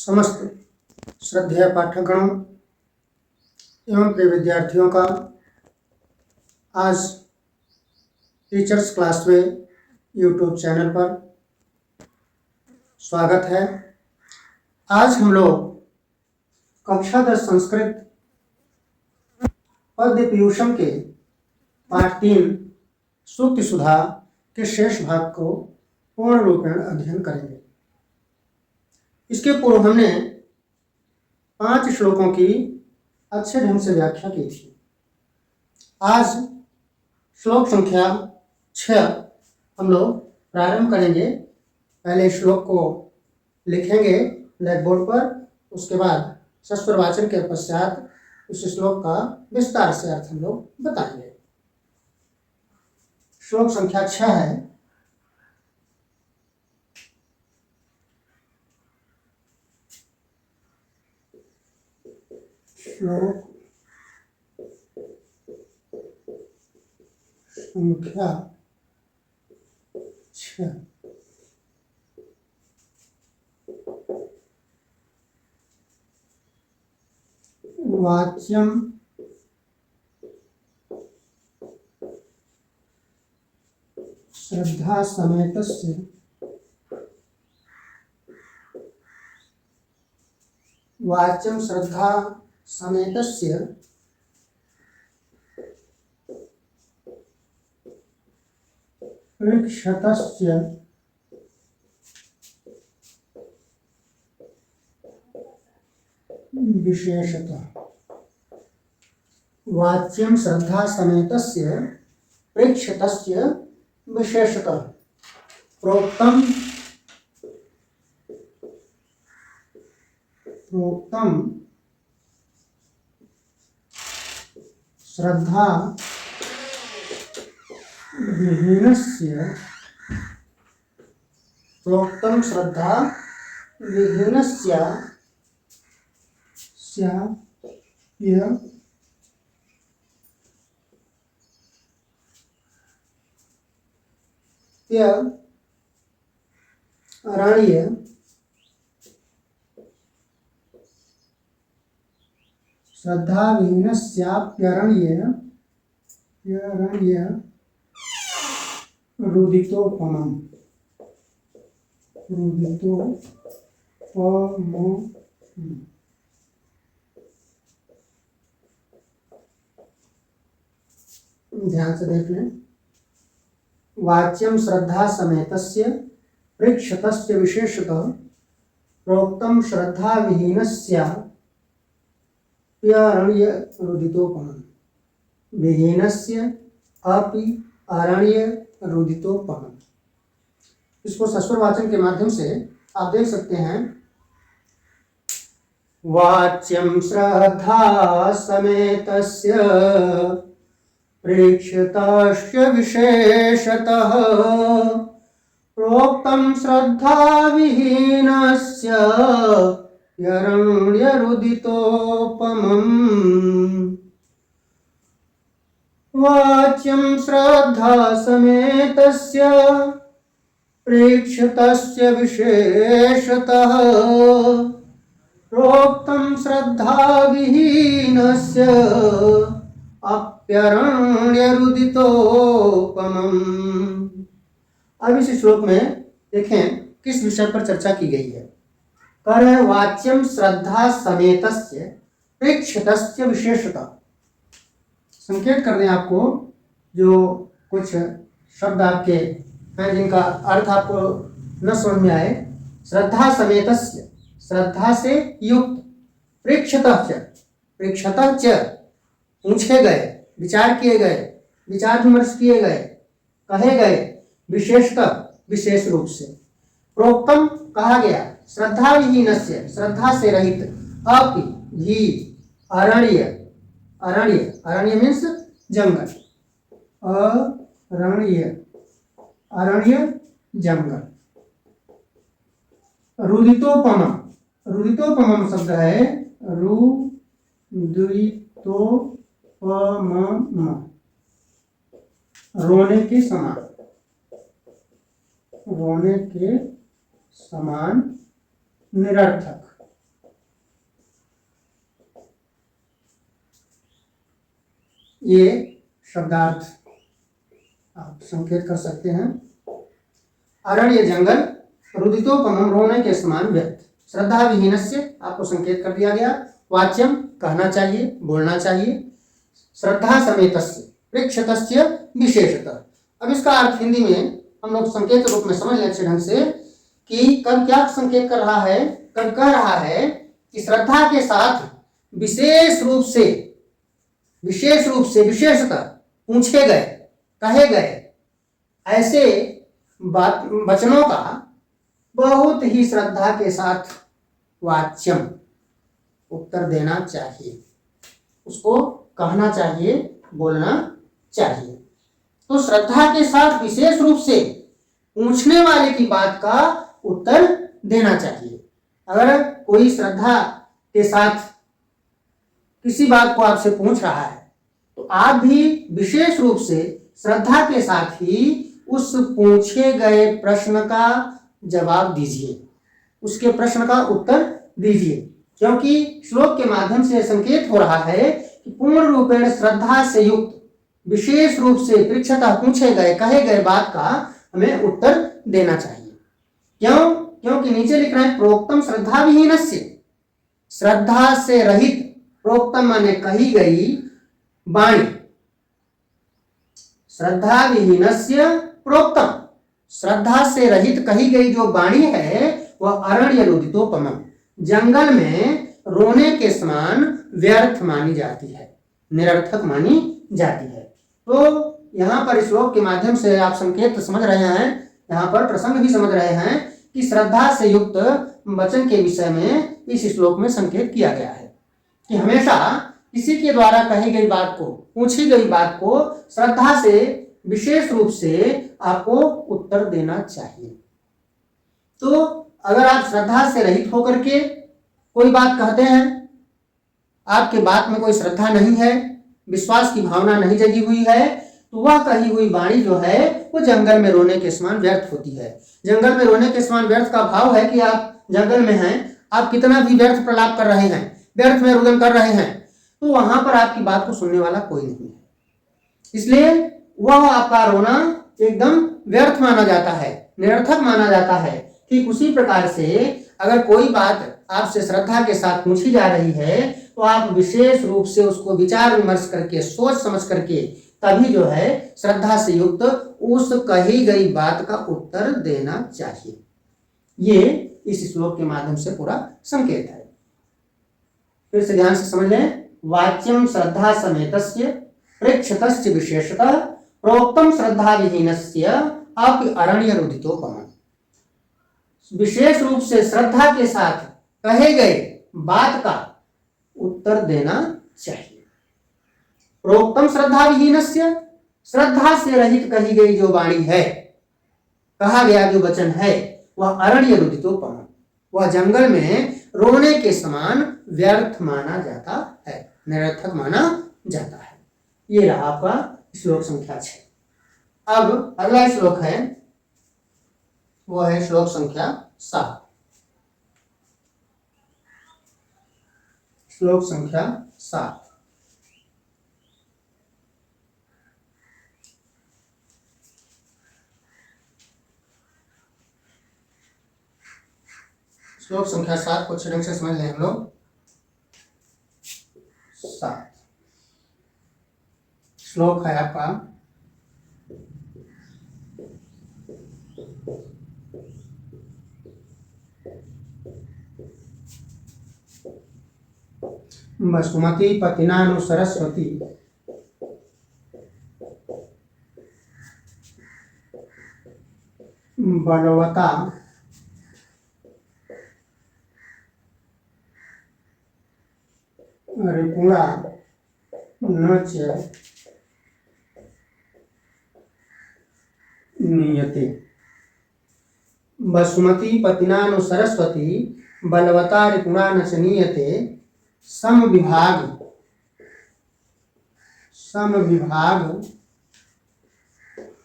समस्त श्रद्धेय पाठकगणों एवं प्रिय विद्यार्थियों का आज टीचर्स क्लास में यूट्यूब चैनल पर स्वागत है। आज हम लोग कक्षा 10 संस्कृत पद्य पीयूषम के पाठ 3 सूक्ति सुधा के शेष भाग को पूर्ण रूपेण अध्ययन करेंगे। इसके पूर्व हमने 5 श्लोकों की अच्छे ढंग से व्याख्या की थी। आज श्लोक संख्या 6 हम लोग प्रारंभ करेंगे। पहले श्लोक को लिखेंगे ब्लैक बोर्ड पर, उसके बाद सस्वर वाचन के पश्चात उस श्लोक का विस्तार से अर्थ हम लोग बताएंगे। श्लोक संख्या 6 है। श्लोक संख्या 6। वाच्यम श्रद्धा समेतस्य वाच्यम श्रद्धा समेतस्य प्रेक्षतस्य विशेषतः। वाच्यम श्रद्धा समेतस्य प्रेक्षतस्य विशेषतः। प्रोक्तम श्रद्धा विहीनस्य प्रोक्तम श्रद्धा विहीनस्य अरण्य श्रद्धा विहीनस्याप्यरण्य रुदितोपमम्। ध्यान से देख लें। वाच्यम श्रद्धा समेतस्य प्रेक्षतस्य विशेषतः प्रोक्तम श्रद्धा विहीनस्य अरण्य रुदितोपमम्। विहीनस्य अपि अरण्य रुदितोपमम्। इसको सस्वर वाचन के माध्यम से आप देख सकते हैं। वाच्यम श्रद्धा समेतस्य प्रेक्षतस्य विशेषतः प्रोक्तम श्रद्धा विहीनस्य अरण्यरुदितोपमम्। वाच्यं श्रद्धा समेतस्य प्रेक्षतस्य विशेषतः प्रोक्तं श्रद्धा विहीनस्य अप्यरण्यरुदितोपमम्। अब इस श्लोक में देखें किस विषय पर चर्चा की गई है। कह रहे वाच्यम श्रद्धा समेतस्य प्रेक्षतस्य विशेषतः। संकेत कर दें आपको, जो कुछ शब्द आपके हैं जिनका अर्थ आपको न समझ में आए। श्रद्धा समेतस्य, श्रद्धा से युक्त, प्रेक्षतः च पूछे गए, विचार किए गए, विचार विमर्श किए गए, कहे गए, विशेषतः विशेष रूप से। प्रोक्तम कहा गया, श्रद्धा विहीनस्य श्रद्धा से रहित, अपि भी अरण्य मीन्स जंगल, अरण्य जंगल। रुदितोपमम् शब्द है रुदितोपमम्, रोने के समान, निरर्थक। ये शब्दार्थ आप संकेत कर सकते हैं। अरण्य जंगल, रुदितोपमम रोने के समान व्यर्थ, श्रद्धा विहीनस्य आपको संकेत कर दिया गया। वाच्यम कहना चाहिए, बोलना चाहिए। श्रद्धा समेतस्य प्रेक्षतस्य विशेषतः। अब इसका अर्थ हिंदी में हम लोग संकेत रूप में समझ लें अच्छे ढंग से कि कब क्या संकेत कर रहा है। कब कह रहा है कि श्रद्धा के साथ विशेष रूप से विशेषतः पूछे गए, कहे गए ऐसे वचनों का बहुत ही श्रद्धा के साथ वाच्यम उत्तर देना चाहिए, उसको कहना चाहिए, बोलना चाहिए। तो श्रद्धा के साथ विशेष रूप से पूछने वाले की बात का उत्तर देना चाहिए। अगर कोई श्रद्धा के साथ किसी बात को आपसे पूछ रहा है तो आप भी विशेष रूप से श्रद्धा के साथ ही उस पूछे गए प्रश्न का जवाब दीजिए, उसके प्रश्न का उत्तर दीजिए, क्योंकि श्लोक के माध्यम से संकेत हो रहा है कि पूर्ण रूपेण श्रद्धा से युक्त विशेष रूप से परीक्षता पूछे गए, कहे गए बात का हमें उत्तर देना चाहिए। क्यों? क्योंकि नीचे लिख रहे हैं प्रोक्तम श्रद्धा विहीनस्य, श्रद्धा से रहित, प्रोक्तम माने कही गई वाणी, श्रद्धा विहीनस्य प्रोक्तम, श्रद्धा से रहित कही गई जो वाणी है वह अरण्य रुदितोपमम, जंगल में रोने के समान व्यर्थ मानी जाती है, निरर्थक मानी जाती है। तो यहाँ पर श्लोक के माध्यम से आप संकेत समझ रहे हैं, यहाँ पर प्रसंग भी समझ रहे हैं कि श्रद्धा से युक्त वचन के विषय में इस श्लोक में संकेत किया गया है कि हमेशा किसी के द्वारा कही गई बात को, पूछी गई बात को श्रद्धा से विशेष रूप से आपको उत्तर देना चाहिए। तो अगर आप श्रद्धा से रहित होकर के कोई बात कहते हैं, आपके बात में कोई श्रद्धा नहीं है, विश्वास की भावना नहीं जगी हुई है, तो वह कही हुई वाणी जो है वो जंगल में रोने के समान व्यर्थ होती है। जंगल में रोने के समान व्यर्थ का भाव है कि आप जंगल में हैं, आप कितना भी व्यर्थ प्रलाप कर रहे हैं, व्यर्थ में रुदन कर रहे हैं, तो वहां पर आपकी बात को सुनने वाला कोई नहीं है, इसलिए वह आपका रोना एकदम व्यर्थ माना जाता है, निरर्थक माना जाता है। ठीक उसी प्रकार से अगर कोई बात आपसे श्रद्धा के साथ पूछी जा रही है तो आप विशेष रूप से उसको विचार विमर्श करके, सोच समझ करके तभी जो है श्रद्धा से युक्त उस कही गई बात का उत्तर देना चाहिए। ये इस श्लोक के माध्यम से पूरा संकेत है। फिर से ध्यान से समझ लें। वाच्यम श्रद्धा समेतस्य प्रेक्षतस्य विशेषतः प्रोक्तम श्रद्धा विहीनस्य अपि अरण्य रुदितोपमम्, विशेष रूप से श्रद्धा के साथ कहे गए बात का उत्तर देना चाहिए। प्रोक्तम श्रद्धा विहीनस्य, श्रद्धा से रहित कही गई जो वाणी है, कहा गया जो वचन है वह अरण्य रुदितोपमम्, वह जंगल में रोने के समान व्यर्थ माना जाता है, निरर्थक माना जाता है। ये रहा आपका श्लोक संख्या 6। अब अगला श्लोक है वो है श्लोक संख्या 7। श्लोक संख्या 7। श्लोक संख्या 7 को अच्छे ढंग से समझ लें हम लोग। 7 श्लोक है आपका वसुमती पतिनानु सरस्वती बलवता रिपुणा न च नीयते। वसुमती पतिनानु सरस्वती बलवता रिपुणा न च नीयते। सम विभाग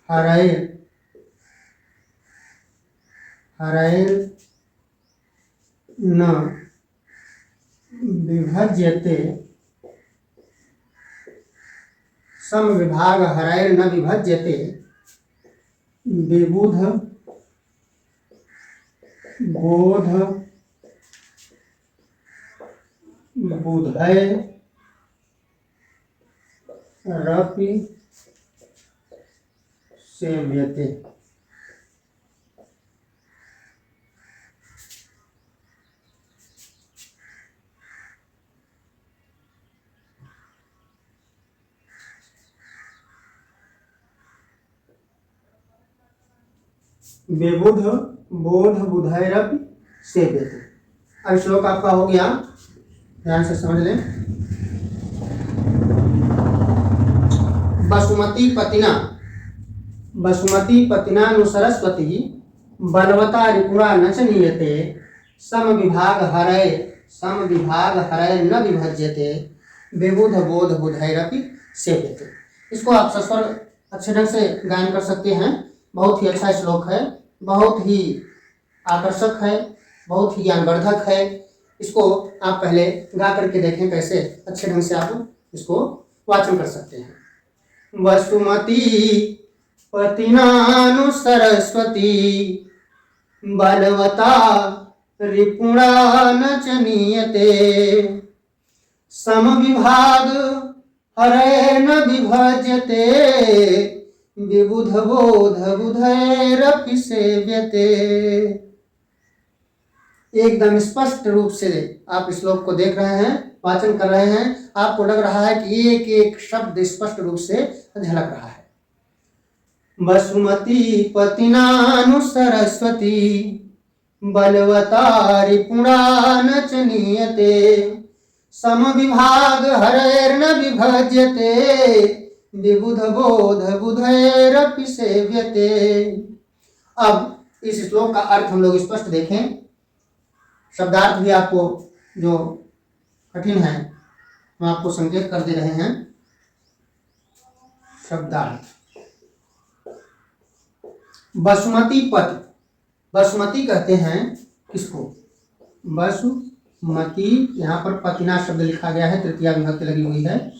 हरैर न विभज्यते समविभाग हरैर न विभज्यते विबुध बोध बुधै रपि सेव्यते। विबुध बोध बुधैरपि सेव्यते। अब श्लोक आपका हो गया, ध्यान से समझ लें। वसुमती पतिना नु सरस्वती बलवता रिपुरा न च नीयते सम विभाग हरय न विभज्यते विबुध बोध बुधैरपि सेव्यते। इसको आप सस्वर अच्छे ढंग से गायन कर सकते हैं। बहुत ही अच्छा श्लोक है, बहुत ही आकर्षक है, बहुत ही ज्ञानवर्धक है। इसको आप पहले गा करके देखें कैसे अच्छे ढंग से आप इसको वाचन कर सकते हैं। वसुमती पतिनानु सरस्वती बलवता रिपुणा न च नीयते समविभाग हरय न विभज्यते विबुध बोध बुधैरपि सेव्यते। एकदम स्पष्ट रूप से आप इस श्लोक को देख रहे हैं, वाचन कर रहे हैं। आपको लग रहा है कि एक एक शब्द स्पष्ट रूप से झलक रहा है। वसुमती पतिनानु सरस्वती बलवता रिपुणा न च नीयते समविभाग हरैर्न विभज्यते विबुध बोध बुधैरपि सेव्यते। अब इस श्लोक का अर्थ हम लोग स्पष्ट देखें। शब्दार्थ भी आपको जो कठिन है हम आपको संकेत कर दे रहे हैं। शब्दार्थ, वसुमती पति, वसुमती कहते हैं किसको? वसुमती, यहाँ पर पतिना शब्द लिखा गया है, तृतीया विभक्ति लगी हुई है।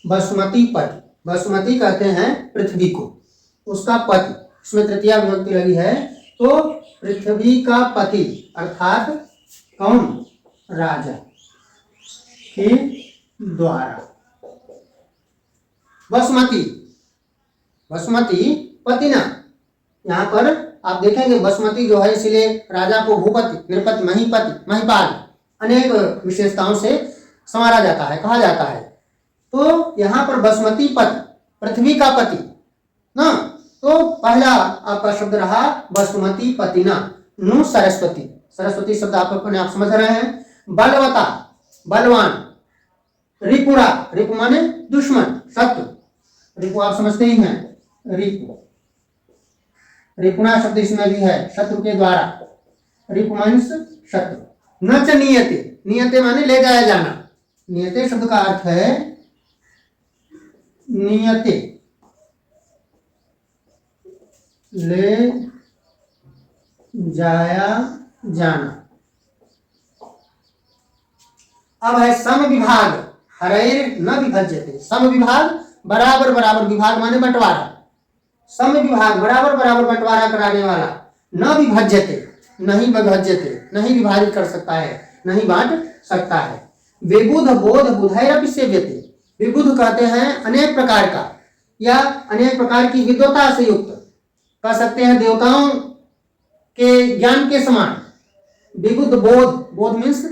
वसुमती पति, वसुमती कहते हैं पृथ्वी को, उसका पति, इसमें तृतीया विभक्ति लगी है। तो पृथ्वी का पति अर्थात कौन? राजा के द्वारा। वसुमती, वसुमती पतिना, यहाँ पर आप देखेंगे वसुमती जो है इसलिए राजा को भूपति, नृपति, महीपति, महिपाल अनेक विशेषताओं से संवारा जाता है, कहा जाता है। तो यहाँ पर वसुमती पति, पृथ्वी का पति ना, तो पहला आपका शब्द रहा वसुमती पतिना नु सरस्वती। सरस्वती शब्द आप अपने आप समझ रहे हैं। बलवता, बलवान। रिपुरा, रिपु माने दुश्मन, शत्रु। रिपु आप समझते ही हैं, रिपु। रिपुणा शब्द इसमें भी है, शत्रु के द्वारा। रिपु माने शत्रु। न च नीयते, नीयते माने ले जाया जाना। नीयते शब्द का अर्थ है नीयते, ले जाया जाना। अब है सम विभाग हरैर न विभज्यते। सम विभाग बराबर बराबर, विभाग माने बंटवारा। सम विभाग बराबर बराबर बंटवारा कराने वाला। न विभज्यते, नहीं विभज्यते, नहीं विभाजित कर सकता है, नहीं बांट सकता है। विबुध बोध बुधैरपि सेव्यते। विबुध कहते हैं अनेक प्रकार का या अनेक प्रकार की विद्वता से युक्त, कह सकते हैं देवताओं के ज्ञान के समान। विबुध बोध, बोध मीन्स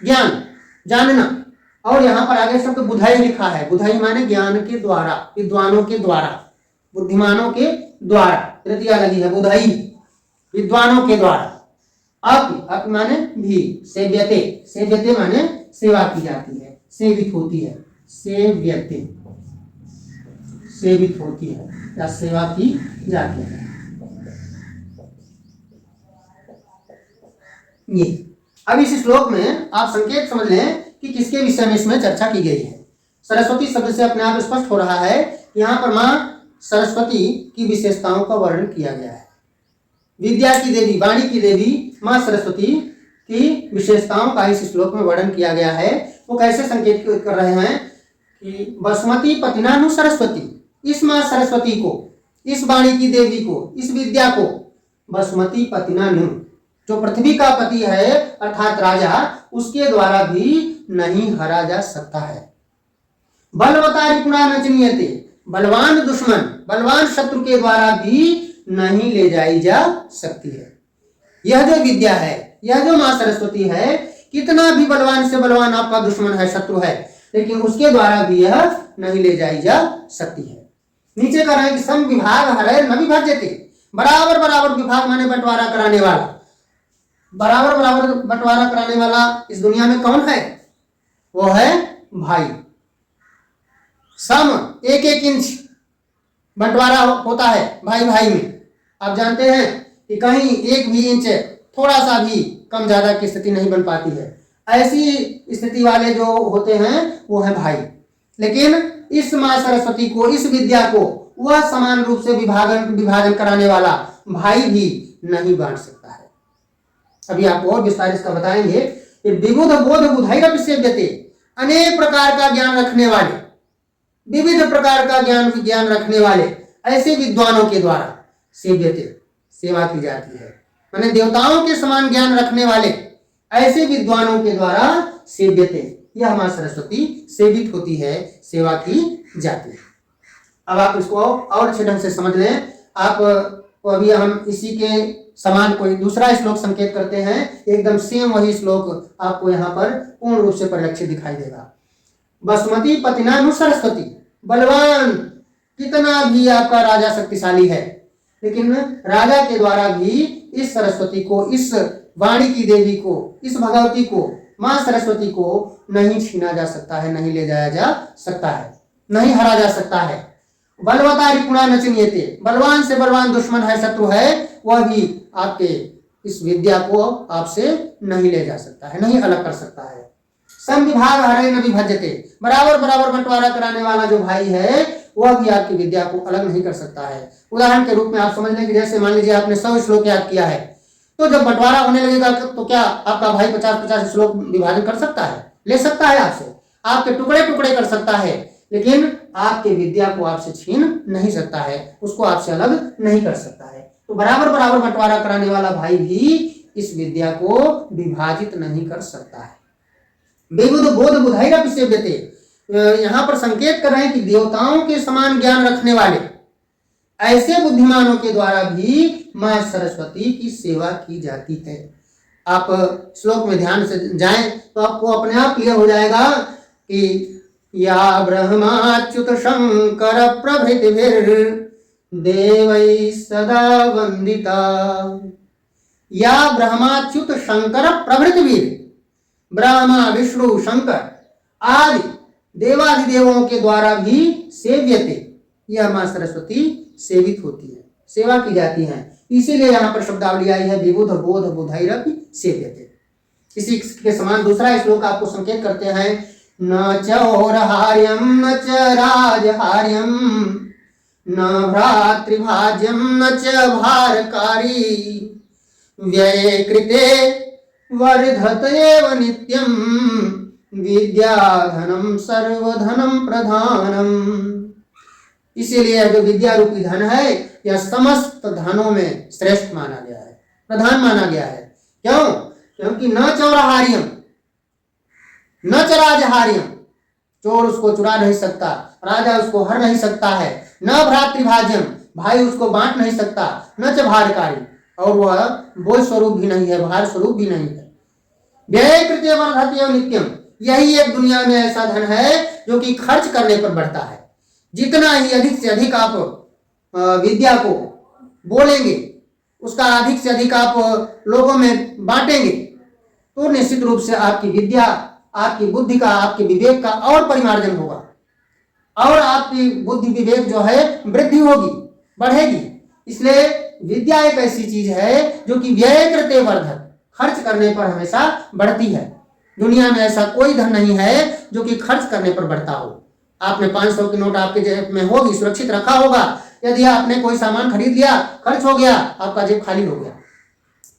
ज्ञान, जानना। और यहाँ पर आगे शब्द बुधई लिखा है। बुधई माने ज्ञान के द्वारा, विद्वानों के द्वारा, बुद्धिमानों के द्वारा। तृतीया लगी है बुधई, विद्वानों के द्वारा। अप माने भी। सेव्यते, सेव्यते माने सेवा की जाती है, सेवित होती है। सेव्यते, सेवित होती है या सेवा की जाती है। ये अब इस श्लोक में आप संकेत समझ लें कि किसके विषय में इसमें चर्चा की गई है। सरस्वती शब्द से अपने आप स्पष्ट हो रहा है, यहाँ पर मां सरस्वती की विशेषताओं का वर्णन किया गया है। विद्या की देवी, वाणी की देवी मां सरस्वती की विशेषताओं का इस श्लोक में वर्णन किया गया है। वो कैसे संकेत कर रहे हैं कि बसमती पतिनानु सरस्वती, इस माँ सरस्वती को, इस वाणी की देवी को, इस विद्या को बसमती पतिनानु, जो पृथ्वी का पति है अर्थात राजा, उसके द्वारा भी नहीं हरा जा सकता है। बलवतारी पुरा न चिन्यते, बलवान दुश्मन, बलवान शत्रु के द्वारा भी नहीं ले जाई जा सकती है। यह जो विद्या है, यह जो मां सरस्वती है, कितना भी बलवान से बलवान आपका दुश्मन है, शत्रु है, लेकिन उसके द्वारा भी यह नहीं ले जाई जा सकती है। नीचे कह रहे हैं कि सम विभाग हरे न विभाज्यते, बराबर बराबर विभाग माने बंटवारा कराने वाला, बराबर बराबर बंटवारा कराने वाला इस दुनिया में कौन है? वो है भाई। सम एक एक इंच बंटवारा होता है भाई भाई में। आप जानते हैं कि कहीं एक भी इंच थोड़ा सा भी कम ज्यादा की स्थिति नहीं बन पाती है। ऐसी स्थिति वाले जो होते हैं वो है भाई। लेकिन इस मां सरस्वती को, इस विद्या को वह समान रूप से विभाजन कराने वाला भाई भी नहीं बांट सकता है। अभी आपको और विस्तार इसका बताएंगे। विबुध बोध बुधाई सेव्यते, अनेक प्रकार का ज्ञान रखने वाले, विविध प्रकार का ज्ञान रखने वाले ऐसे विद्वानों के द्वारा सेव्यते, सेवा की जाती है। माने देवताओं के समान ज्ञान रखने वाले ऐसे विद्वानों के द्वारा सेव्यते, यह मां सरस्वती सेवित होती है, सेवा की जाती है। अब आप इसको और अच्छे ढंग से समझ लें। आप अभी हम इसी के समान कोई दूसरा श्लोक संकेत करते हैं, एकदम सेम वही श्लोक आपको यहाँ पर पूर्ण रूप से परिलक्षित दिखाई देगा। बसमती पतिनानु सरस्वती, बलवान कितना भी आपका राजा शक्तिशाली है, लेकिन राजा के द्वारा भी इस सरस्वती को, इस वाणी की देवी को, इस भगवती को, मां सरस्वती को नहीं छीना जा सकता है, नहीं ले जाया जा सकता है, नहीं हरा जा सकता है। बलवतारी पुरा न चिन्यते, बलवान से बलवान दुश्मन है, शत्रु है, वह भी आपके इस विद्या को आपसे नहीं ले जा सकता है, नहीं अलग कर सकता है। सम विभाग हरे न विभज्यते, बराबर बराबर बंटवारा कराने वाला जो भाई है वह भी आपकी विद्या को अलग नहीं कर सकता है। उदाहरण के रूप में आप समझ लें कि जैसे मान लीजिए आपने 100 श्लोक याद किया है, तो जब बंटवारा होने लगेगा तो क्या आपका भाई 50-50 श्लोक विभाजन कर सकता है? ले सकता है आपसे, आपके टुकड़े टुकड़े कर सकता है, लेकिन आपके विद्या को आपसे छीन नहीं सकता है, उसको आपसे अलग नहीं कर सकता है। तो बराबर बराबर बंटवारा कराने वाला भाई भी इस विद्या को विभाजित नहीं कर सकता है। विबुध बोध बुधाई सेव्यते, यहाँ पर संकेत कर रहे हैं कि देवताओं के समान ज्ञान रखने वाले ऐसे बुद्धिमानों के द्वारा भी मां सरस्वती की सेवा की जाती है। आप श्लोक में ध्यान से जाएं तो आपको अपने आप क्लियर हो जाएगा कि या ब्रह्माच्युत शंकर प्रभृतिभिर् देवै सदा वंदिता, या ब्रह्माच्युत शंकर प्रभृतिभिर्, ब्रह्मा विष्णु शंकर आदि देवाधिदेवों के द्वारा भी सेव्यते, यह मां सरस्वती सेवित होती है, सेवा की जाती है। इसीलिए यहाँ पर शब्दावली आई है विबुध बोध बुधाइरपि सेव्यते। इसी के समान दूसरा श्लोक आपको संकेत करते हैं, न चौरहार्यम न च राजहार्यम न भ्रातृभाज्यम न च भारकारी व्यये कृते वर्धत एव नित्यम विद्याधनम सर्वधनम प्रधानम। इसीलिए जो विद्या रूपी धन है यह समस्त धनों में श्रेष्ठ माना गया है, प्रधान माना गया है। क्यों? क्योंकि न चौरहार्यम न च राजहार्यम, चोर उसको चुरा नहीं सकता, राजा उसको हर नहीं सकता है, न भ्रातृभाज्यम, भाई उसको बांट नहीं सकता, न च भारकारी, और वह बोझ स्वरूप भी नहीं है, भार स्वरूप भी नहीं है। व्यय कृते वर्धते एव नित्यम, यही एक दुनिया में ऐसा धन है जो कि खर्च करने पर बढ़ता है। जितना ही अधिक से अधिक आप विद्या को बोलेंगे, उसका अधिक से अधिक आप लोगों में बांटेंगे, तो निश्चित रूप से आपकी विद्या, आपकी बुद्धि का, आपके विवेक का और परिमार्जन होगा, और आपकी बुद्धि विवेक जो है वृद्धि होगी, बढ़ेगी। इसलिए विद्या एक ऐसी चीज है जो कि व्यय कृते वर्धत, खर्च करने पर हमेशा बढ़ती है। दुनिया में ऐसा कोई धन नहीं है जो कि खर्च करने पर बढ़ता हो। आपने 500 की नोट आपके जेब में होगी, सुरक्षित रखा होगा, यदि आपने कोई सामान खरीद लिया, खर्च हो गया, आपका जेब खाली हो गया।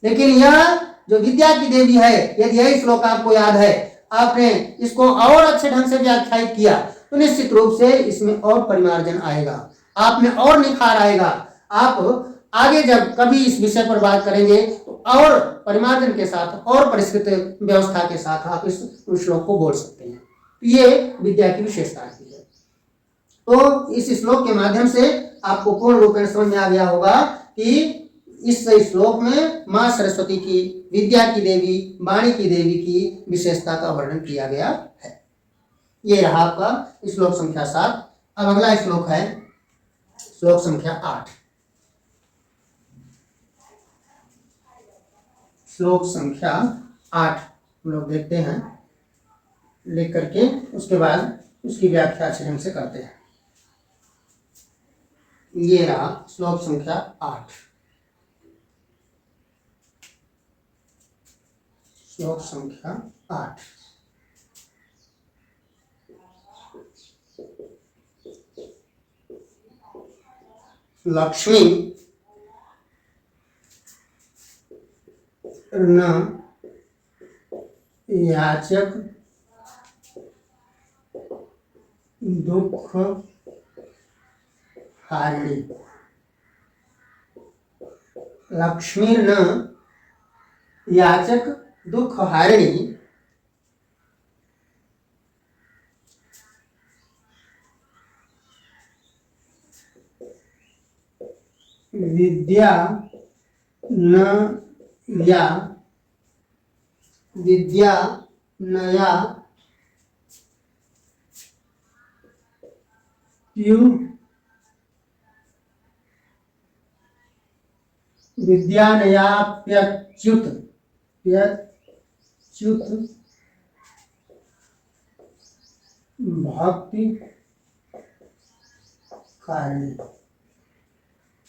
लेकिन यह जो विद्या की देवी है, यदि यही श्लोक आपको याद है, आपने इसको और अच्छे ढंग से व्याख्यायित किया, तो निश्चित रूप से इसमें और परिमार्जन आएगा, आप में और निखार आएगा। आप आगे जब कभी इस विषय पर बात करेंगे तो और परिमार्जन के साथ और परिष्कृत व्यवस्था के साथ आप इस श्लोक को बोल सकते हैं। ये विद्या की विशेषता है। तो इस श्लोक के माध्यम से आपको पूर्ण रूप में समझ में आ गया होगा कि इस श्लोक में मां सरस्वती की, विद्या की देवी, वाणी की देवी की विशेषता का वर्णन किया गया है। ये रहा आपका श्लोक संख्या 7। अब अगला श्लोक है श्लोक संख्या 8। श्लोक संख्या 8 हम लोग देखते हैं, लिख करके उसके बाद उसकी व्याख्या अच्छे ढंग से करते हैं। ये रहा श्लोक संख्या 8। श्लोक संख्या 8। लक्ष्मी न याचक दुख हारिणी। लक्ष्मी न याचक दुख हारिणी, विद्या न या विद्या नया प्यु विद्यानयाप्यच्युत भक्ति कारिणी।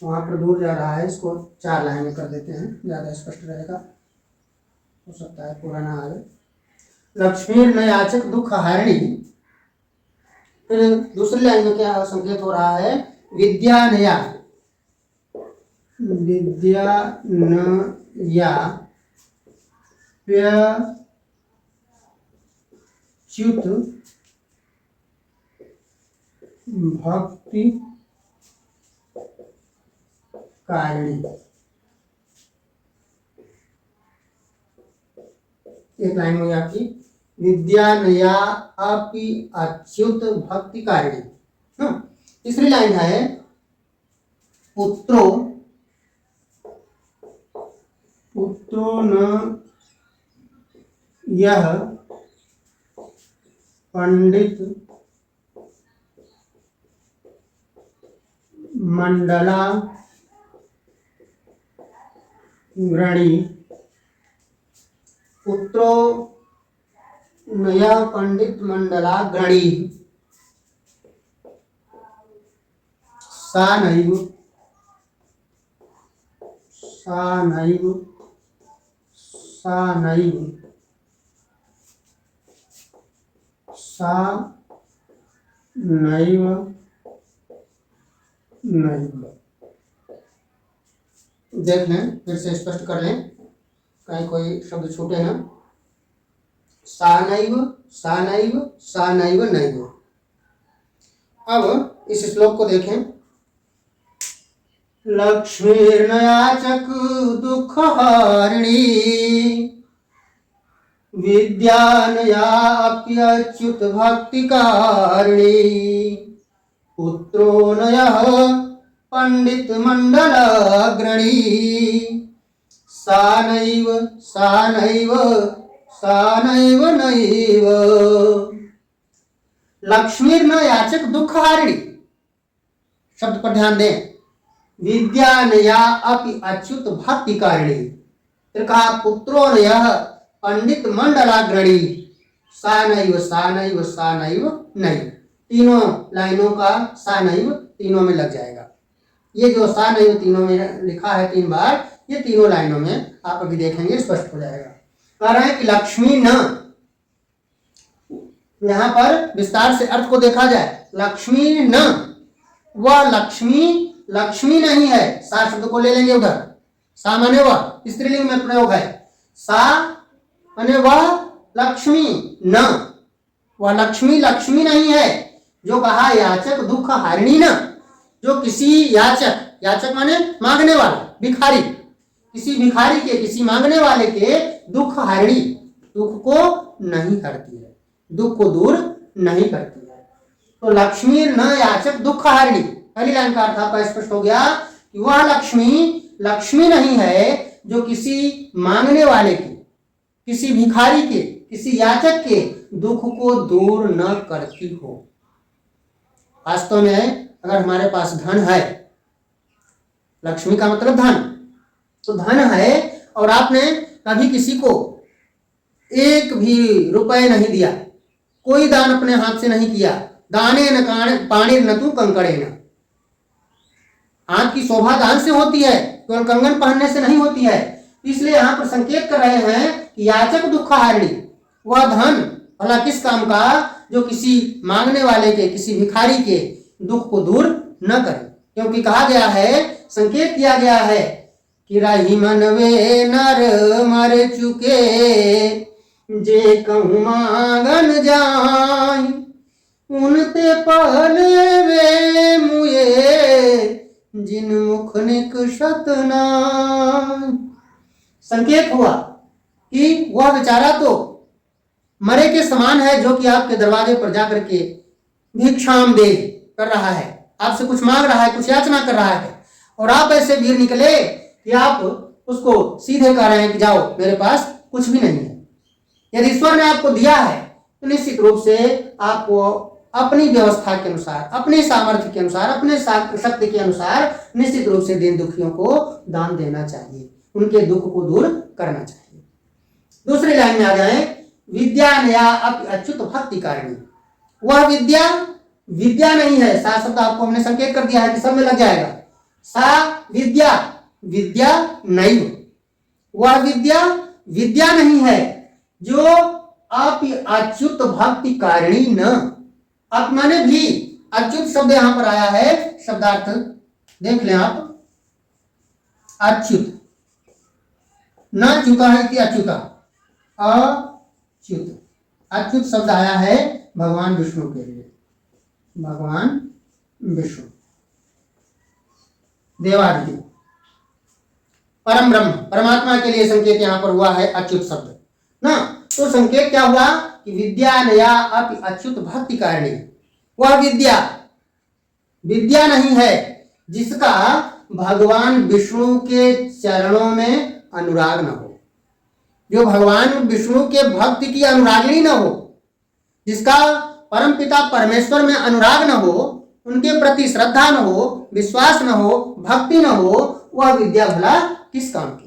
वहां पर दूर जा रहा है, इसको 4 लाइन में कर देते हैं, ज्यादा स्पष्ट रहेगा, हो सकता है पूरा ना आए। लक्ष्मी न याचक दुख हारिणी। फिर दूसरी लाइन में क्या संकेत हो रहा है? विद्या नया, विद्या न या प्यच्युत भक्ति कारिणी। एक लाइन हुई आपकी विद्या नया अपि अच्युत भक्ति कारिणी। तीसरी लाइन है पुत्रो न यह पंडित मंडला ग्रणी। पुत्रो नया पंडित मंडला ग्रणी सा नैव देख लें, फिर से स्पष्ट कर लें, कहीं कोई शब्द छूटे ना। सा नैव नैव। अब इस श्लोक को देखें। लक्ष्मीर्नयाचक दुख हारिणी, विद्यानयाप्यच्युत भक्ति कारिणी। पुत्रो नयः पंडित मंडल अग्रणी, सा नैव नैव। लक्ष्मी न याचक दुख हारिणी शब्द पर ध्यान दें। विद्या नया अपि अच्युत भक्ति कारिणी। फिर कहा पुत्रो नयः पंडित मंडलाग्रणी, सा नैव नैव। तीनों लाइनों का सा नैव तीनों में लग जाएगा। ये जो सा नैव तीनों में लिखा है 3 बार, ये तीनों लाइनों में आप अभी देखेंगे स्पष्ट हो जाएगा। कह रहे हैं कि लक्ष्मी न, यहां पर विस्तार से अर्थ को देखा जाए। लक्ष्मी न, वह लक्ष्मी नहीं है। सा शब्द को ले लेंगे उधर। सा माने वह, स्त्रीलिंग में प्रयोग है। सा माने वह लक्ष्मी, न वह लक्ष्मी नहीं है। जो कहा याचक दुख हारिणी न, जो किसी याचक, याचक माने मांगने वाला, भिखारी, किसी भिखारी के, किसी मांगने वाले के दुख हारिणी, दुख को नहीं करती है, दुख को दूर नहीं करती है। तो लक्ष्मी न याचक दुख हारिणी, पहली लाइन का अर्थ आपका स्पष्ट हो गया कि वह लक्ष्मी नहीं है जो किसी मांगने वाले के, किसी भिखारी के, किसी याचक के दुख को दूर न करती हो। वास्तव में अगर हमारे पास धन है, लक्ष्मी का मतलब धन, तो धन है और आपने कभी किसी को एक भी रुपए नहीं दिया, कोई दान अपने हाथ से नहीं किया, दाने न पानी न तू कंकड़े न, हाथ की शोभा दान से होती है, केवल कंगन पहनने से नहीं होती है। इसलिए यहाँ पर संकेत कर रहे हैं कि याचक दुख हारिणी, वह धन भला किस काम का जो किसी मांगने वाले के, किसी भिखारी के दुख को दूर न करे। क्योंकि कहा गया है, संकेत किया गया है कि राही मनवे नर मर चुके, जे कहूँ मांगन जाई, उनते पहले वे मुए, जिन मुख निकषत नाई। संकेत हुआ कि वह बेचारा तो मरे के समान है जो कि आपके दरवाजे पर जाकर के भिक्षाम दे कर रहा है, आपसे कुछ मांग रहा है, कुछ याचना कर रहा है, और आप ऐसे वीर निकले कि आप उसको सीधे कह रहे हैं कि जाओ, मेरे पास कुछ भी नहीं है। यदि ईश्वर ने आपको दिया है तो निश्चित रूप से आपको अपनी व्यवस्था के अनुसार, अपने सामर्थ्य के अनुसार, अपने शक्ति के अनुसार निश्चित रूप से दीन दुखियों को दान देना चाहिए, उनके दुख को दूर करना चाहिए। दूसरी लाइन में आ जाए, विद्या नया अच्युत भक्ति कारिणी। वह विद्या नहीं है, सा शब्द आपको हमने संकेत कर दिया है कि सब में लग जाएगा। सा विद्या नहीं, वह विद्या नहीं है जो आप अच्युत भक्ति कारिणी न, आप माने भी, अच्युत शब्द यहां पर आया है, शब्दार्थ देख लें आप, अच्युत न च्युता है कि अच्युता, अच्युत, अच्युत शब्द आया है भगवान विष्णु के लिए, भगवान विष्णु देवादिदेव परम ब्रह्म परमात्मा के लिए संकेत यहां पर हुआ है अच्युत शब्द ना। तो संकेत क्या हुआ कि विद्या नया अपि अच्युत भक्ति कारिणी, वह विद्या नहीं है जिसका भगवान विष्णु के चरणों में अनुराग न हो, जो भगवान विष्णु के भक्ति की अनुरागिणी न हो, जिसका परमपिता परमेश्वर में अनुराग न हो, उनके प्रति श्रद्धा न हो, विश्वास न हो, भक्ति न हो, वह विद्या भला किस काम की।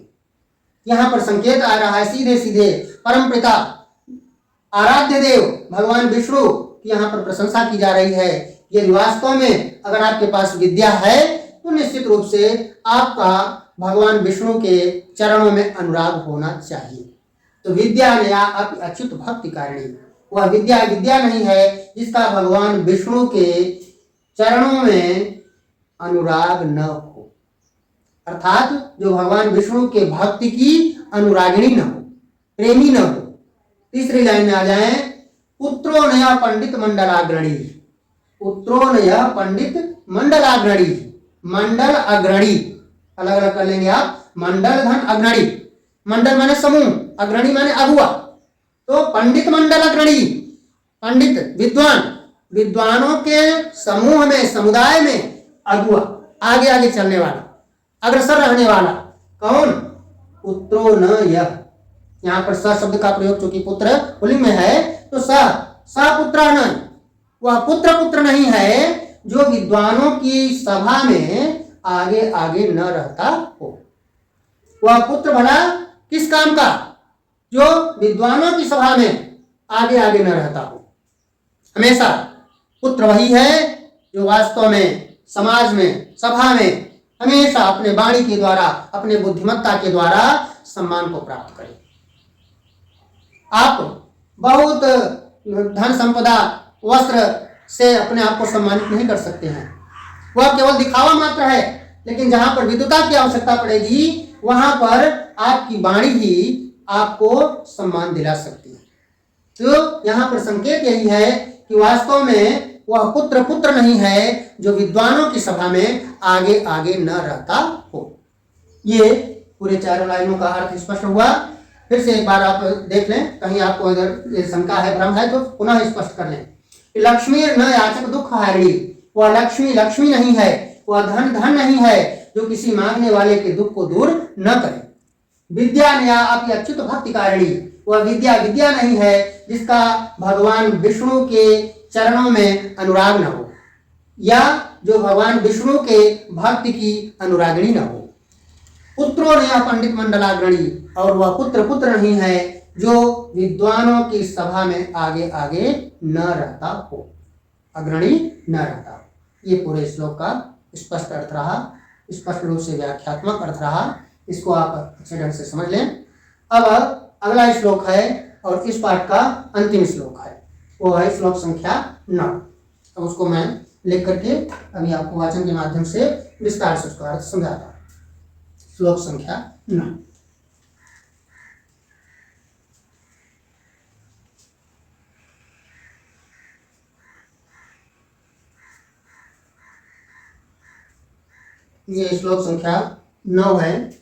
यहां पर संकेत आ रहा है सीधे सीधे परमपिता आराध्य देव भगवान विष्णु की यहां पर प्रशंसा की जा रही है। यदि वास्तव में अगर आपके पास विद्या है तो निश्चित रूप से आपका भगवान विष्णु के चरणों में अनुराग होना चाहिए। तो विद्या नया अच्युत भक्ति कारिणी, वह विद्या नहीं है जिसका भगवान विष्णु के चरणों में अनुराग न हो, अर्थात जो भगवान विष्णु के भक्ति की अनुरागिणी न हो, प्रेमी न हो। तीसरी लाइन में आ जाए, पुत्रो नया पंडित मंडलाग्रणी, पुत्रो नया पंडित मंडलाग्रणी, मंडल अग्रणी अलग अलग कर लेंगे आप, मंडल धन अग्रणी, मंडल माने समूह, अग्रणी माने अगुआ, तो पंडित मंडल अग्रणी, पंडित विद्वानों के समूह में, समुदाय में अगुआ, आगे आगे चलने वाला, अग्रसर रहने वाला कौन, पुत्रो न यह। यहां पर स शब्द का प्रयोग चूंकि पुत्र पुल्लिंग में है तो स पुत्र न, वह पुत्र नहीं है जो विद्वानों की सभा में आगे आगे न रहता हो। वह पुत्र भला किस काम का, जो विद्वानों की सभा में आगे आगे न रहता हो। हमेशा पुत्र वही है जो वास्तव में समाज में, सभा में हमेशा अपने वाणी के द्वारा, अपने बुद्धिमत्ता के द्वारा सम्मान को प्राप्त करे। आप बहुत धन संपदा वस्त्र से अपने आप को सम्मानित नहीं कर सकते हैं, वह केवल दिखावा मात्र है। लेकिन जहां पर विद्वता की आवश्यकता पड़ेगी वहां पर आपकी वाणी ही आपको सम्मान दिला सकती है। तो यहां पर संकेत यही है कि वास्तव में वह पुत्र पुत्र नहीं है जो विद्वानों की सभा में आगे आगे न रहता हो। ये पूरे चारों लाइनों का अर्थ स्पष्ट हुआ। फिर से एक बार आप देख लें, कहीं आपको अगर ये शंका है, भ्रम है, तो पुनः स्पष्ट कर लें। लक्ष्मी न याचक दुख हारिणी, वह लक्ष्मी लक्ष्मी नहीं है, वह धन धन नहीं है जो किसी मांगने वाले के दुख को दूर न करे। विद्या नया अपनी अच्युत भक्ति कारिणी, वह विद्या विद्या नहीं है जिसका भगवान विष्णु के चरणों में अनुराग न हो, या जो भगवान विष्णु के भक्ति की अनुरागिणी न हो। पुत्रों ने पंडित मंडलाग्रणी, और वह पुत्र पुत्र नहीं है जो विद्वानों की सभा में आगे आगे न रहता हो, अग्रणी न रहता हो। ये पूरे श्लोक का स्पष्ट अर्थ रहा, स्पष्ट रूप से व्याख्यात्मक अर्थ रहा। इसको आप अच्छे ढंग से समझ लें। अब अगला श्लोक है और इस पाठ का अंतिम श्लोक है, वो है श्लोक संख्या 9। अब उसको मैं लिख करके अभी आपको वाचन के माध्यम से विस्तार से उसका अर्थ समझाता हूँ। श्लोक संख्या 9। ये श्लोक संख्या 9 है।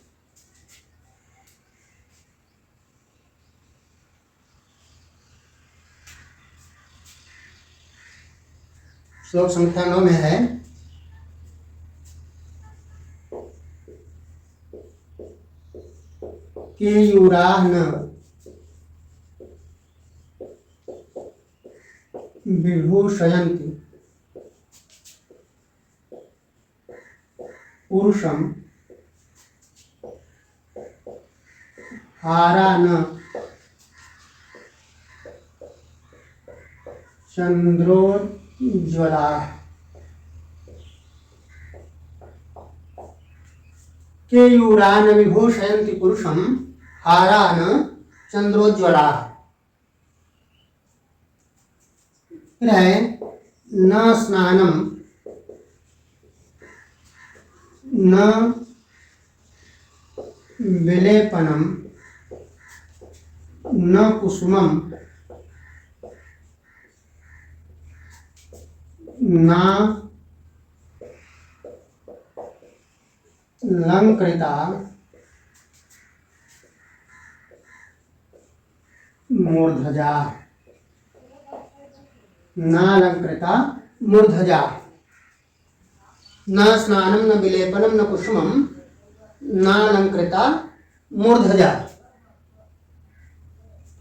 श्लोक संख्या 9 में है, केयूराः न विभूषयन्ति पुरुषं हारा न चंद्रोज्ज्वलाः। केयूराः न विभूषयन्ति पुरुषं हारा न चंद्रोज्ज्वलाः। फिर है न स्नानम न विलेपनम न कुसुमम न लंकृता मूर्धजा, नालंकृता मूर्धजा। न स्नानम न विलेपनम न कुसुमम नालंकृता मूर्धजा।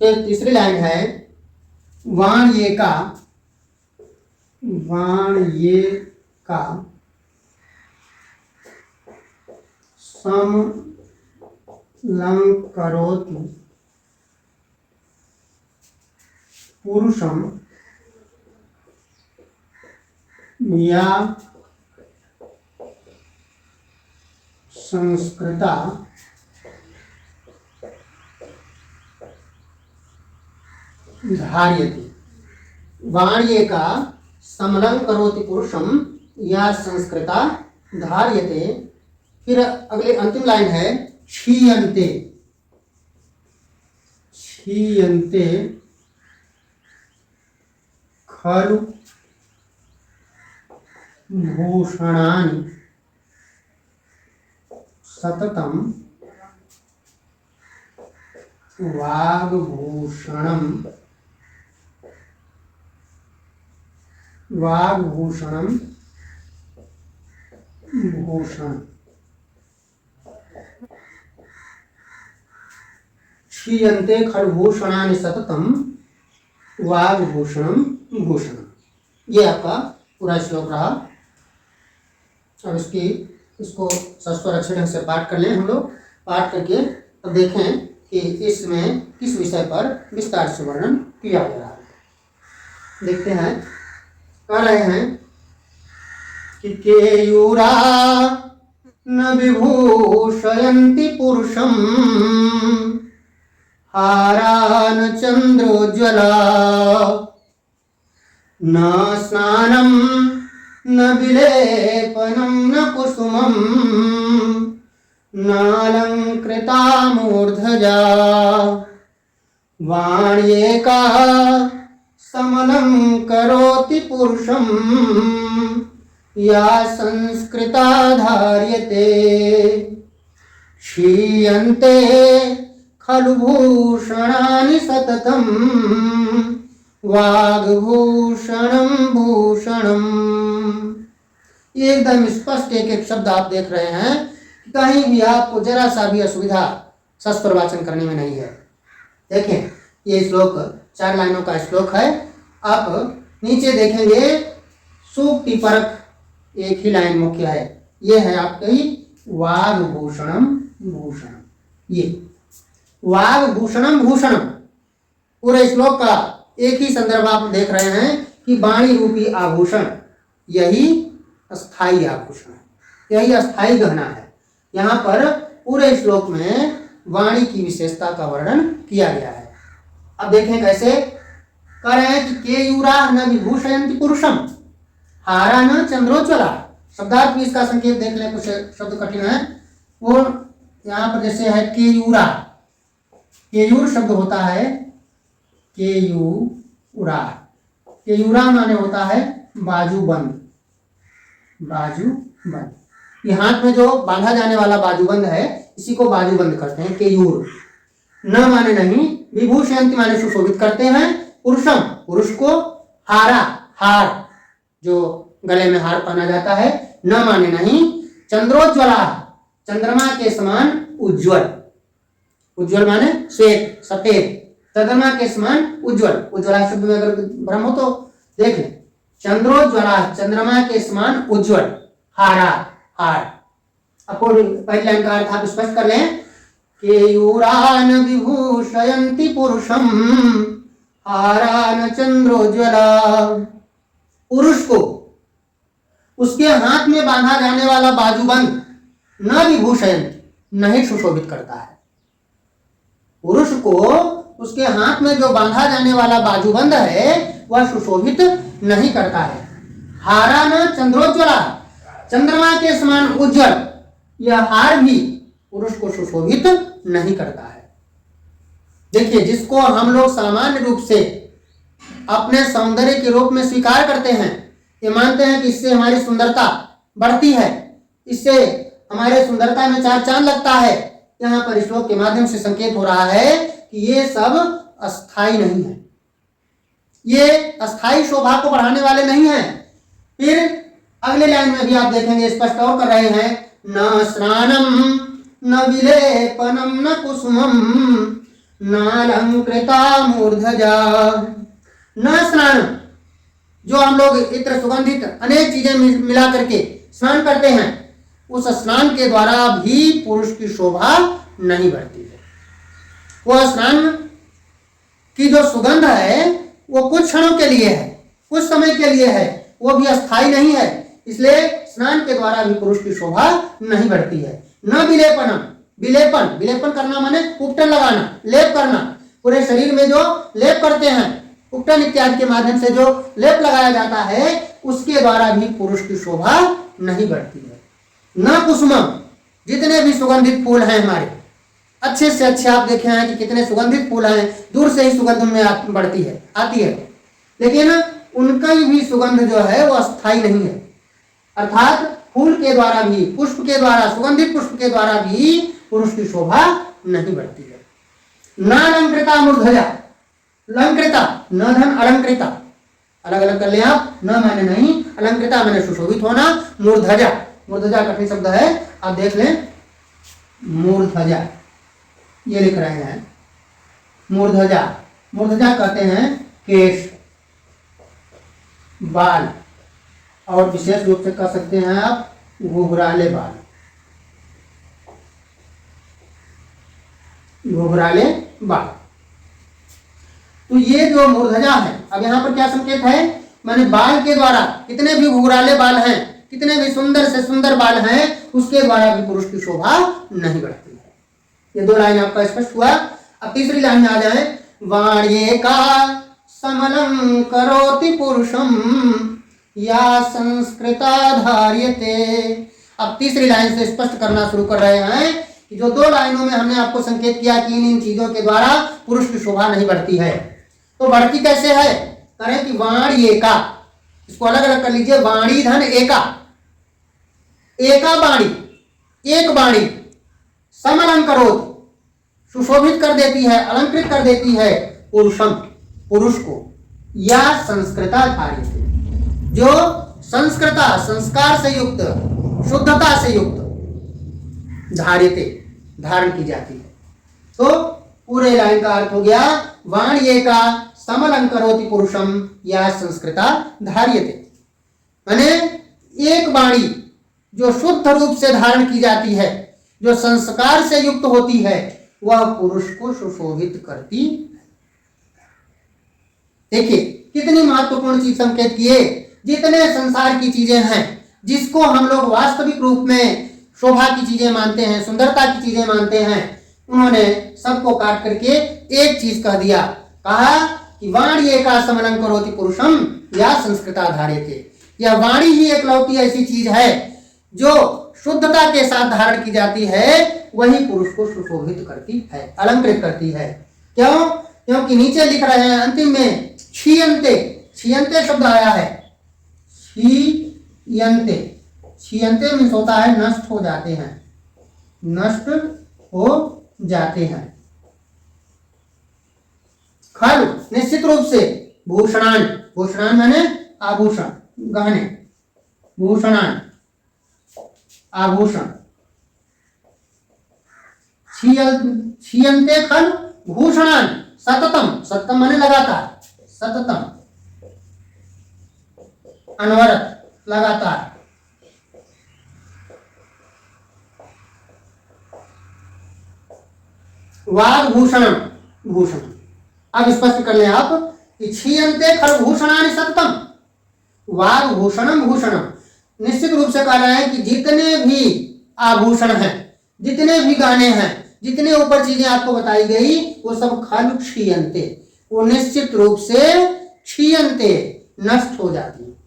फिर तीसरी लाइन है, वाण्येका समलंकरोति पुरुषम या संस्कृता धार्यते। वाण्येका समलंकरोति पुरुषम या संस्कृता धार्यते। फिर अगले अंतिम लाइन है, क्षीयन्ते खलु भूषणानि सततं वाग्भूषणं भूषण। क्षीयन्ते खलभूषणानि सततं वाग्भूषणं भूषण। ये आपका पूरा श्लोक रहा। अब इसको सस्वर अच्छे ढंग से पाठ कर लें हम लोग। पाठ करके अब देखें कि इसमें किस विषय पर विस्तार से वर्णन किया गया है। देखते हैं। कह रहे हैं कि केयूरा न विभूषयन्ति पुरुषं हारा न चंद्रोज्ज्वला न स्नानं न विलेपनं न कुसुमं नालंकृता मूर्धजा। वाण्येका समलं करोति पुरुषं या संस्कृता धार्यते क्षीयन्ते खलु भूषणानि सततं वाग्भूषणं भूषणम्। ये एकदम स्पष्ट एक एक शब्द आप देख रहे हैं, कहीं भी आपको जरा सा भी असुविधा शस्त्र वाचन करने में नहीं है। देखें, ये श्लोक 4 लाइनों का श्लोक है। आप नीचे देखेंगे सूक्ति परक एक ही लाइन मुख्य है, ये है आपकी वाग्भूषणम भूषणम। ये वाग्भूषणम भूषणम पूरे श्लोक का एक ही संदर्भ आप देख रहे हैं कि वाणी रूपी आभूषण यही अस्थाई आभूषण है, यही अस्थाई गहना है। यहाँ पर पूरे श्लोक में वाणी की विशेषता का वर्णन किया गया है। अब देखें कैसे कह रहे हैं कि केयूरा न विभूषयन्ति पुरुषम हारा न चंद्रोज्ज्वला। शब्दार्थ भी इसका संकेत देख लें, कुछ शब्द कठिन है। वो यहाँ पर जैसे है केयूरा, केयूर शब्द होता है केयूरा, केयूरा माने होता है बाजूबंद, बाजूबंद। ये हाथ में जो बांधा जाने वाला बाजूबंद है इसी को बाजूबंद करते हैं, केयूर। न माने नहीं, विभूषयन्ति माने सुशोभित करते हैं, पुरुषम पुरुष को, हारा हार जो गले में हार पहना जाता है, न माने नहीं, चंद्रोज्ज्वला चंद्रमा के समान उज्ज्वल, उज्ज्वल माने श्वेत सफेद, चंद्रमा के समान उज्ज्वल। उज्ज्वला शब्द में अगर भ्रम हो तो देख लें, चंद्रोज्ज्वला चंद्रमा के समान उज्ज्वल, हारा हार। आपको पहली लाइन का अर्थ आप स्पष्ट कर लें, केयूरान विभूषयन्ति पुरुषम हारान चंद्रोज्ज्वला। पुरुष को उसके हाथ में बांधा जाने वाला बाजूबंद न विभूषयन्ति नहीं सुशोभित करता है। पुरुष को उसके हाथ में जो बांधा जाने वाला बाजूबंद है वह सुशोभित नहीं करता है। हारा न चंद्रोज्ज्वला चंद्रमा के समान उज्ज्वल, यह हार भी पुरुष को सुशोभित नहीं करता है। देखिए, जिसको हम लोग सामान्य रूप से अपने सौंदर्य के रूप में स्वीकार करते हैं, ये मानते हैं कि इससे हमारी सुंदरता बढ़ती है, इससे हमारे सुंदरता में चार चांद लगता है, यहाँ पर श्लोक के माध्यम से संकेत हो रहा है कि ये सब अस्थाई नहीं है, ये अस्थाई शोभा को बढ़ाने वाले नहीं हैं। फिर अगले लाइन में भी आप देखेंगे स्पष्ट और कर रहे हैं, न स्नानम न विलेपनम न कुसुमम नालंकृता मूर्धजा। न स्नान, जो हम लोग इत्र सुगंधित अनेक चीजें मिला करके स्नान करते हैं, उस स्नान के द्वारा भी पुरुष की शोभा नहीं बढ़ती है। वह स्नान की जो सुगंध है वो कुछ क्षणों के लिए है, कुछ समय के लिए है, वो भी अस्थाई नहीं है, इसलिए स्नान के द्वारा भी पुरुष की शोभा नहीं बढ़ती है। न विलेपनम, विलेपन विलेपन करना माने उपटन लगाना, लेप करना, पूरे शरीर में जो लेप करते हैं उपटन इत्यादि के माध्यम से जो लेप लगाया जाता है उसके द्वारा भी पुरुष की शोभा नहीं बढ़ती है। न कुसुमम, जितने भी सुगंधित फूल हैं हमारे, अच्छे से अच्छे आप देखे हैं कि कितने सुगंधित फूल हैं, दूर से ही सुगंध में बढ़ती है आती है, लेकिन उनका भी सुगंध जो है वो अस्थाई नहीं है। अर्थात फूल के द्वारा भी, पुष्प के द्वारा, सुगंधित पुष्प के द्वारा भी पुरुष की शोभा नहीं बढ़ती है। न अलंकृता मूर्धजा, अलंकृता न धन अलंकृता, अलग अलग कर ले आप, न माने नहीं, अलंकृता माने सुशोभित होना, मूर्धजा, मूर्धजा कठिन शब्द है, आप देख लें, मूर्धजा ये लिख रहे हैं, मूर्धजा, मूर्धजा कहते हैं केश, बाल, और विशेष रूप से कह सकते हैं आप घुघराले बाल, घुघराले बाल। तो ये जो मूर्धजा है, अब यहाँ पर क्या संकेत है, माने बाल के द्वारा, कितने भी घुघराले बाल हैं, कितने भी सुंदर से सुंदर बाल हैं, उसके द्वारा भी पुरुष की शोभा नहीं बढ़ती है। ये दो लाइन आपका स्पष्ट हुआ। अब तीसरी लाइन में आ जाए, वाण्ये का समलम करोति पुरुषम या संस्कृता धार्यते। अब तीसरी लाइन से स्पष्ट करना शुरू कर रहे हैं कि जो दो लाइनों में हमने आपको संकेत किया कि इन चीजों के द्वारा पुरुष की शोभा नहीं बढ़ती है, तो बढ़ती कैसे है, करें कि वाणी एका, इसको अलग अलग कर लीजिए, वाणी धन एका, एका वाणी, एक वाणी, समलंकरोति, सुशोभित कर देती है, अलंकृत कर देती है पुरुषम, पुरुष को, या संस्कृता धार्यते, जो संस्कृता, संस्कार से युक्त, शुद्धता से युक्त, धार्यते, धारण की जाती है। तो पूरे लाइन का अर्थ हो गया, वाण्ये का समलंकरोति पुरुषम या संस्कृता धार्यते, माने एक वाणी जो शुद्ध रूप से धारण की जाती है, जो संस्कार से युक्त होती है, वह पुरुष को सुशोभित करती है। देखिए कितनी महत्वपूर्ण चीज संकेत किए। जितने संसार की चीजें हैं, जिसको हम लोग वास्तविक रूप में शोभा की चीजें मानते हैं, सुंदरता की चीजें मानते हैं, उन्होंने सबको काट करके एक चीज कह दिया, कहा कि वाणी एका समलंकरोति पुरुषम या संस्कृता धार्यते। यह वाणी ही एकलौती ऐसी चीज है जो शुद्धता के साथ धारण की जाती है, वही पुरुष को सुशोभित करती है, अलंकृत करती है। क्यों? क्योंकि नीचे लिख रहे हैं अंतिम में क्षीयन्ते, क्षीयन्ते शब्द आया है, क्षीयन्ते, क्षीयन्ते मीन्स होता है नष्ट हो जाते हैं, नष्ट हो जाते हैं। खल निश्चित रूप से, भूषणान, भूषणान माने आभूषण, गहने, भूषणान आभूषण, क्षीयन्ते खल भूषणान सततम, सततम माने लगातार, सततम अनवरत, लगातार। वाग भूषणम, भूषण, अब स्पष्ट कर ले आप कि क्षीयन्ते खल भूषणानि सततम, वाग भूषणम, भूषणम, निश्चित रूप से कह रहा है कि जितने भी आभूषण हैं, जितने भी गहने हैं, जितने ऊपर चीजें आपको बताई गई, वो सब खल क्षीयन्ते, वो निश्चित रूप से क्षीयन्ते, नष्ट हो जाती है।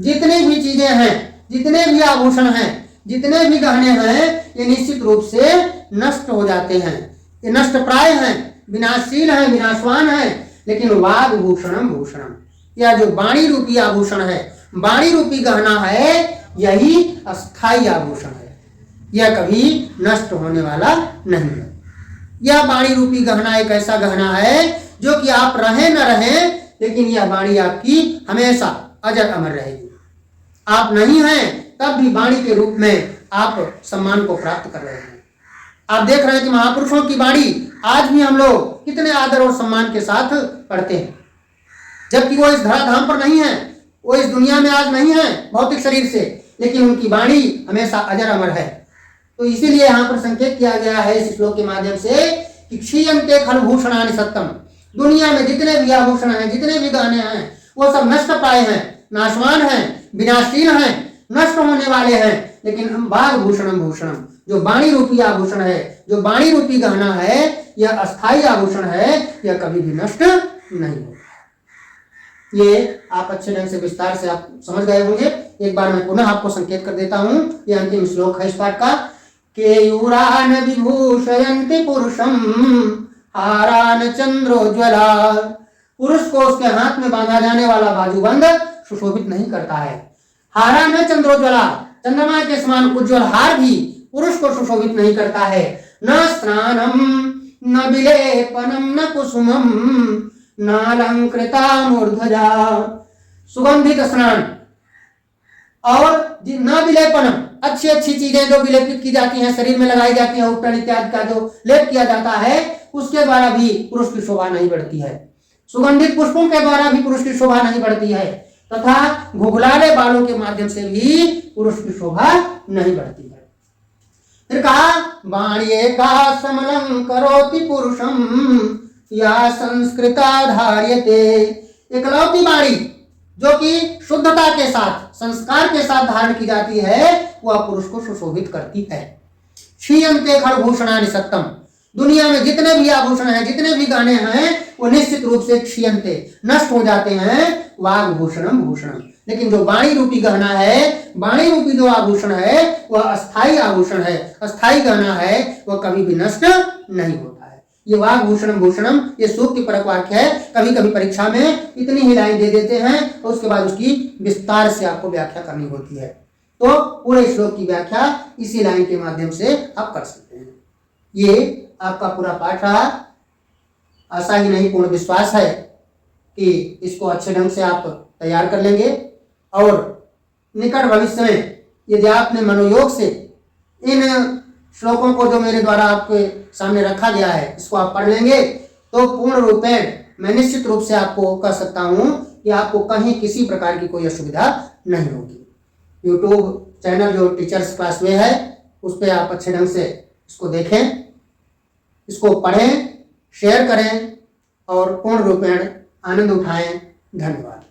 जितनी भी चीजें हैं, जितने भी आभूषण हैं, जितने भी गहने हैं, ये निश्चित रूप से नष्ट हो जाते हैं, ये नष्ट प्राय हैं, विनाशशील हैं, विनाशवान हैं। लेकिन वाग भूषणम, भूषणम, यह जो वाणी रूपी आभूषण है, वाणी रूपी गहना है, यही अस्थाई आभूषण है, यह कभी नष्ट होने वाला नहीं है। यह वाणी रूपी गहना एक ऐसा गहना है जो कि आप रहें न रहें, लेकिन यह वाणी आपकी हमेशा अजर अमर रहेगी। आप नहीं हैं तब भी वाणी के रूप में आप सम्मान को प्राप्त कर रहे हैं। आप देख रहे हैं कि महापुरुषों की वाणी आज भी हम लोग कितने आदर और सम्मान के साथ पढ़ते हैं, जबकि वो इस धराधाम पर नहीं है, वो इस दुनिया में आज नहीं है भौतिक शरीर से, लेकिन उनकी वाणी हमेशा अजर अमर है। तो इसीलिए यहाँ पर संकेत किया गया है इस श्लोक के माध्यम से कि क्षीयन्ते खल भूषणानि सत्यम, दुनिया में जितने भी आभूषण हैं, जितने भी गहने हैं, वो सब नष्ट प्राय हैं, नाशवान हैं, विनाशशील हैं, नष्ट होने वाले हैं। लेकिन वाग भूषणम, भूषणम, जो वाणी रूपी आभूषण है, जो वाणी रूपी गहना है, यह अस्थाई आभूषण है, यह कभी भी नष्ट नहीं होगा। ये आप अच्छे ढंग से विस्तार से आप समझ गए होंगे। एक बार मैं पुनः आपको संकेत कर देता हूं। ये अंतिम श्लोक है इस पाठ का। केयूरान विभूषयन्ति पुरुषम हारान चंद्रोज्ज्वला, पुरुष को उसके हाथ में बांधा जाने वाला बाजूबंद सुशोभित नहीं करता है। हारान चंद्रोज्ज्वला, चंद्रमा के समान उज्ज्वल हार भी पुरुष को सुशोभित नहीं करता है। न स्नानम न विलेपनम न कुसुमम नालंकृता मूर्धजा, सुगंधित स्नान और न विलेपनम, अच्छी अच्छी चीजें जो विलेपित की जाती हैं, शरीर में लगाई जाती हैं, उपटन इत्यादि का जो लेप किया जाता है, उसके द्वारा भी पुरुष की शोभा नहीं बढ़ती है। सुगंधित पुष्पों के द्वारा भी पुरुष की शोभा नहीं बढ़ती है, तथा घुघलाले बालों के माध्यम से भी पुरुष की शोभा नहीं बढ़ती है। फिर कहा वाण्ये का समलंकरोति पुरुषम या संस्कृता धार्यते, एकलौती वाणी जो कि शुद्धता के साथ, संस्कार के साथ धारण की जाती है, वह पुरुष को सुशोभित करती है। क्षीयन्ते खलभूषणानि सत्यम, दुनिया में जितने भी आभूषण हैं, जितने भी गहने हैं, वो निश्चित रूप से क्षीयन्ते, नष्ट हो जाते हैं। वाग भूषणम, भूषणम, लेकिन जो वाणी रूपी गहना है, वाणी रूपी जो आभूषण है, वह अस्थाई आभूषण है, अस्थाई गहना है, वह कभी भी नष्ट नहीं होता है। ये वाग्भूषणम भूषणम ये सूक्ति परक वाक्य है। कभी कभी परीक्षा में इतनी ही लाइन दे देते हैं और उसके बाद उसकी विस्तार से आपको व्याख्या करनी होती है। तो पूरे श्लोक की व्याख्या इसी लाइन के माध्यम से आप कर सकते हैं। ये आपका पूरा पाठ रहा। आशा ही नहीं पूर्ण विश्वास है कि इसको अच्छे ढंग से आप तैयार कर लेंगे और निकट भविष्य में यदि आपने मनोयोग से इन श्लोकों को जो मेरे द्वारा आपके सामने रखा गया है इसको आप पढ़ लेंगे तो पूर्ण रूपेण मैं निश्चित रूप से आपको कह सकता हूं कि आपको कहीं किसी प्रकार की कोई असुविधा नहीं होगी। यूट्यूब चैनल जो टीचर्स क्लास वे है उस पर आप अच्छे ढंग से इसको देखें, इसको पढ़ें, शेयर करें और पूर्ण रूपेण आनंद उठाएं। धन्यवाद।